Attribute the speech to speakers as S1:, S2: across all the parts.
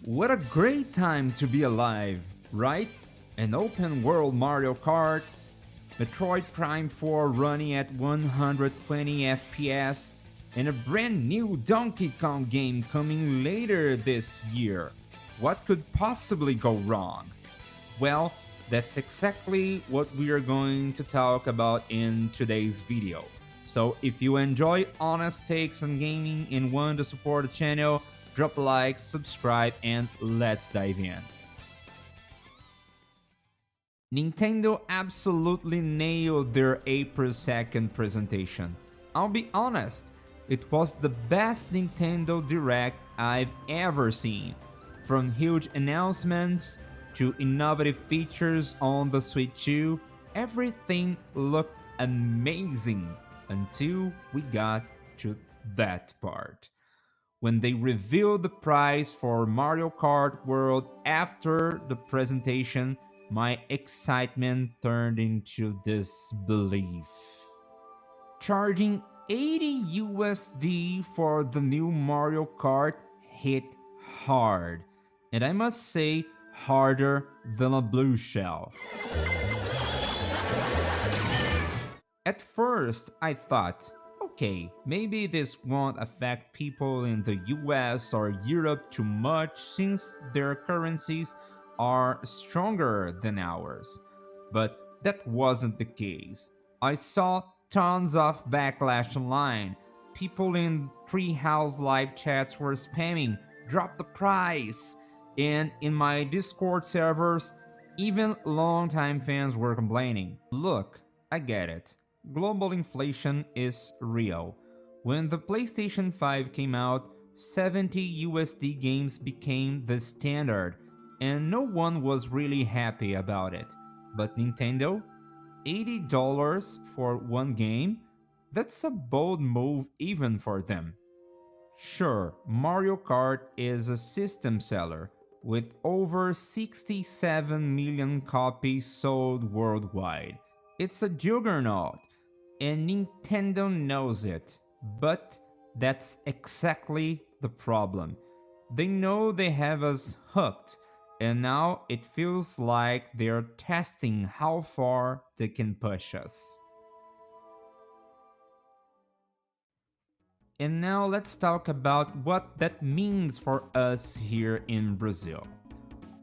S1: What a great time to be alive, right? An open world Mario Kart, Metroid Prime 4 running at 120 FPS, and a brand new Donkey Kong game coming later this year. What could possibly go wrong? Well, that's exactly what we are going to talk about in today's video. So if you enjoy honest takes on gaming and want to support the channel, drop a like, subscribe, and let's dive in. Nintendo absolutely nailed their April 2nd presentation. I'll be honest, it was the best Nintendo Direct I've ever seen. From huge announcements to innovative features on the Switch 2, everything looked amazing until we got to that part. When they revealed the price for Mario Kart World after the presentation, my excitement turned into disbelief. Charging 80 USD for the new Mario Kart hit hard, and I must say, harder than a blue shell. At first, I thought, okay, maybe this won't affect people in the US or Europe too much since their currencies are stronger than ours. But that wasn't the case. I saw tons of backlash online. People in Treehouse live chats were spamming, drop the price. And in my Discord servers, even longtime fans were complaining. Look, I get it. Global inflation is real. When the PlayStation 5 came out, 70 USD games became the standard, and no one was really happy about it. But Nintendo? $80 for one game? That's a bold move even for them. Sure, Mario Kart is a system seller, with over 67 million copies sold worldwide. It's a juggernaut, and Nintendo knows it. But that's exactly the problem. They know they have us hooked, and now it feels like they're testing how far they can push us. And now let's talk about what that means for us here in Brazil.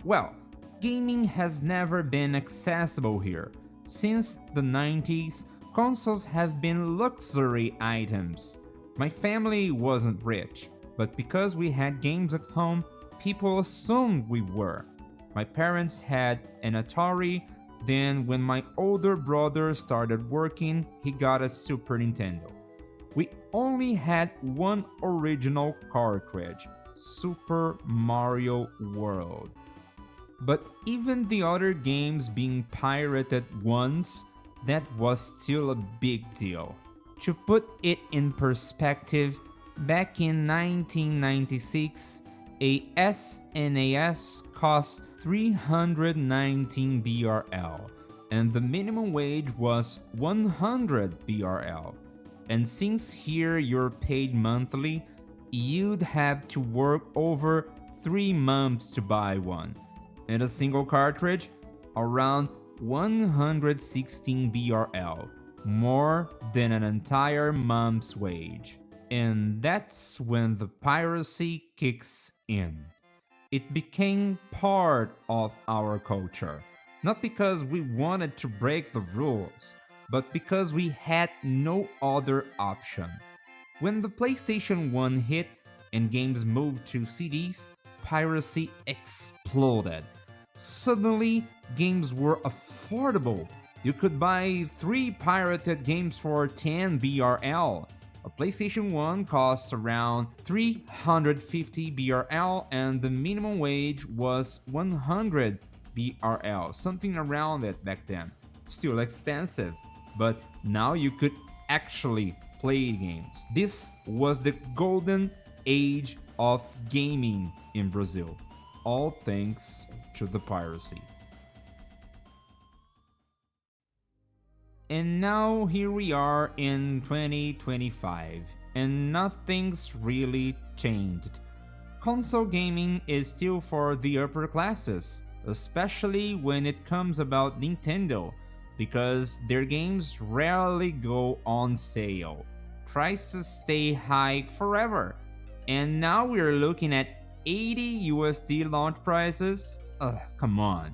S1: Well, gaming has never been accessible here. Since the 90s, consoles have been luxury items. My family wasn't rich, but because we had games at home, people assumed we were. My parents had an Atari, then when my older brother started working, he got a Super Nintendo. We only had one original cartridge, Super Mario World. But even the other games being pirated once, that was still a big deal. To put it in perspective, back in 1996, a SNES cost 319 BRL, and the minimum wage was 100 BRL. And since here you're paid monthly, you'd have to work over 3 months to buy one. And a single cartridge, around 116 BRL, more than an entire month's wage. And that's when the piracy kicks in. It became part of our culture, not because we wanted to break the rules, but because we had no other option. When the PlayStation 1 hit and games moved to CDs, piracy exploded. Suddenly, games were affordable. You could buy 3 pirated games for 10 BRL. A PlayStation 1 cost around 350 BRL and the minimum wage was 100 BRL, something around it back then. Still expensive, but now you could actually play games. This was the golden age of gaming in Brazil, all thanks to the piracy. And now here we are in 2025, and nothing's really changed. Console gaming is still for the upper classes, especially when it comes about Nintendo, because their games rarely go on sale. Prices stay high forever, and now we're looking at 80 USD launch prices? Ugh, come on.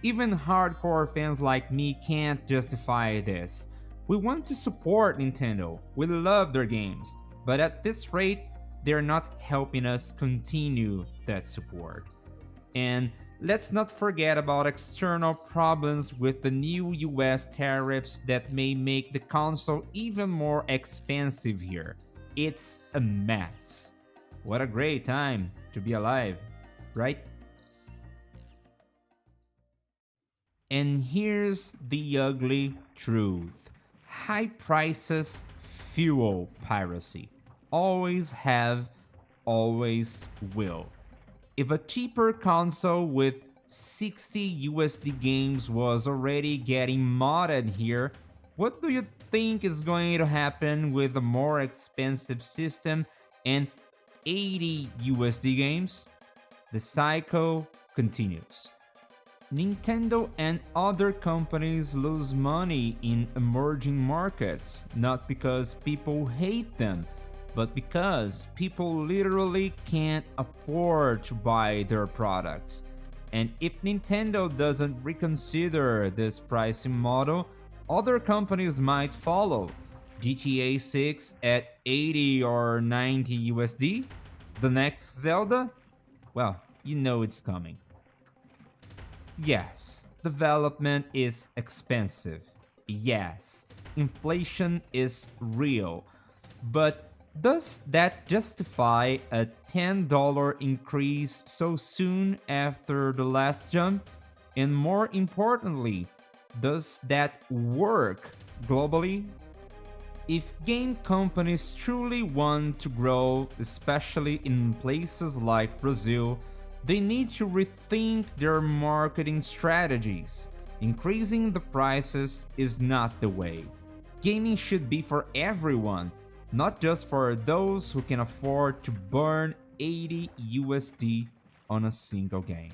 S1: Even hardcore fans like me can't justify this. We want to support Nintendo, we love their games, but at this rate, they're not helping us continue that support. And let's not forget about external problems with the new US tariffs that may make the console even more expensive here. It's a mess. What a great time to be alive, right? And here's the ugly truth: high prices fuel piracy. Always have, always will. If a cheaper console with 60 USD games was already getting modded here, what do you think is going to happen with a more expensive system and 80 USD games? The cycle continues. Nintendo and other companies lose money in emerging markets, not because people hate them, but because people literally can't afford to buy their products. And if Nintendo doesn't reconsider this pricing model, other companies might follow. GTA 6 at 80 or 90 USD? The next Zelda? Well, you know it's coming. Yes, development is expensive. Yes, inflation is real. But does that justify a $10 increase so soon after the last jump? And more importantly, does that work globally? If game companies truly want to grow, especially in places like Brazil, they need to rethink their marketing strategies. Increasing the prices is not the way. Gaming should be for everyone, not just for those who can afford to burn 80 USD on a single game.